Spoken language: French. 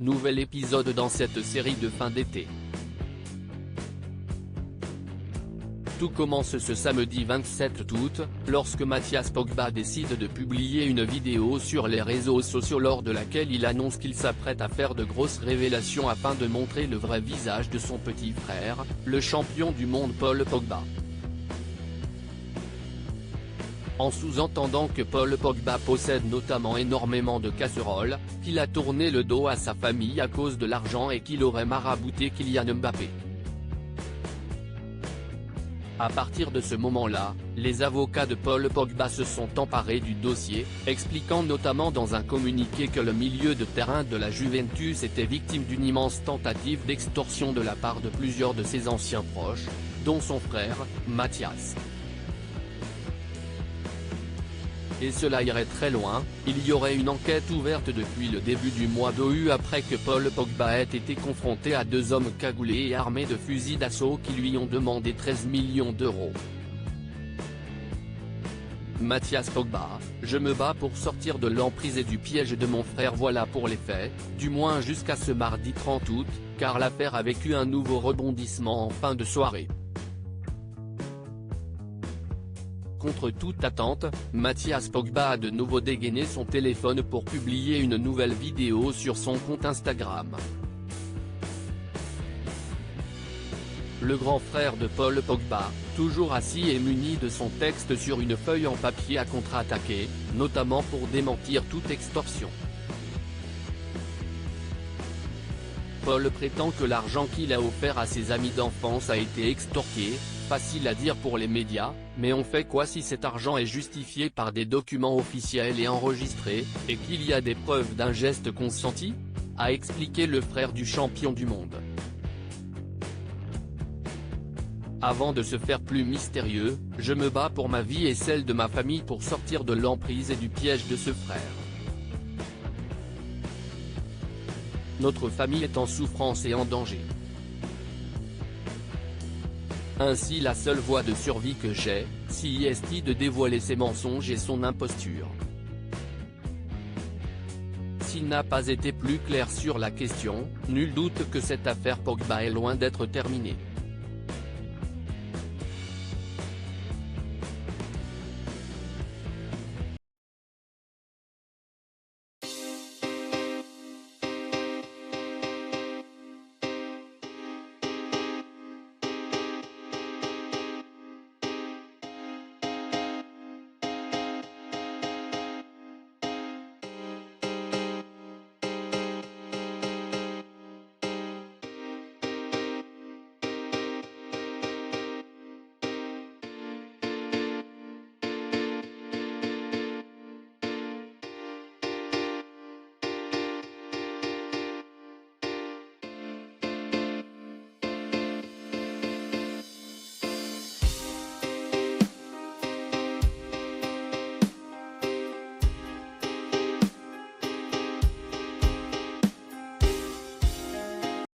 Nouvel épisode dans cette série de fin d'été. Tout commence ce samedi 27 août, lorsque Mathias Pogba décide de publier une vidéo sur les réseaux sociaux lors de laquelle il annonce qu'il s'apprête à faire de grosses révélations afin de montrer le vrai visage de son petit frère, le champion du monde Paul Pogba. En sous-entendant que Paul Pogba possède notamment énormément de casseroles, qu'il a tourné le dos à sa famille à cause de l'argent et qu'il aurait marabouté Kylian Mbappé. À partir de ce moment-là, les avocats de Paul Pogba se sont emparés du dossier, expliquant notamment dans un communiqué que le milieu de terrain de la Juventus était victime d'une immense tentative d'extorsion de la part de plusieurs de ses anciens proches, dont son frère, Mathias. Et cela irait très loin, il y aurait une enquête ouverte depuis le début du mois d'août après que Paul Pogba ait été confronté à deux hommes cagoulés et armés de fusils d'assaut qui lui ont demandé 13 millions d'euros. Mathias Pogba, je me bats pour sortir de l'emprise et du piège de mon frère, voilà pour les faits, du moins jusqu'à ce mardi 30 août, car l'affaire a vécu un nouveau rebondissement en fin de soirée. Contre toute attente, Mathias Pogba a de nouveau dégainé son téléphone pour publier une nouvelle vidéo sur son compte Instagram. Le grand frère de Paul Pogba, toujours assis et muni de son texte sur une feuille en papier, a contre-attaqué, notamment pour démentir toute extorsion. Paul prétend que l'argent qu'il a offert à ses amis d'enfance a été extorqué. Facile à dire pour les médias, mais on fait quoi si cet argent est justifié par des documents officiels et enregistrés, et qu'il y a des preuves d'un geste consenti ? A expliqué le frère du champion du monde. Avant de se faire plus mystérieux, je me bats pour ma vie et celle de ma famille pour sortir de l'emprise et du piège de ce frère. Notre famille est en souffrance et en danger. Ainsi la seule voie de survie que j'ai, c'est de dévoiler ses mensonges et son imposture. S'il n'a pas été plus clair sur la question, nul doute que cette affaire Pogba est loin d'être terminée.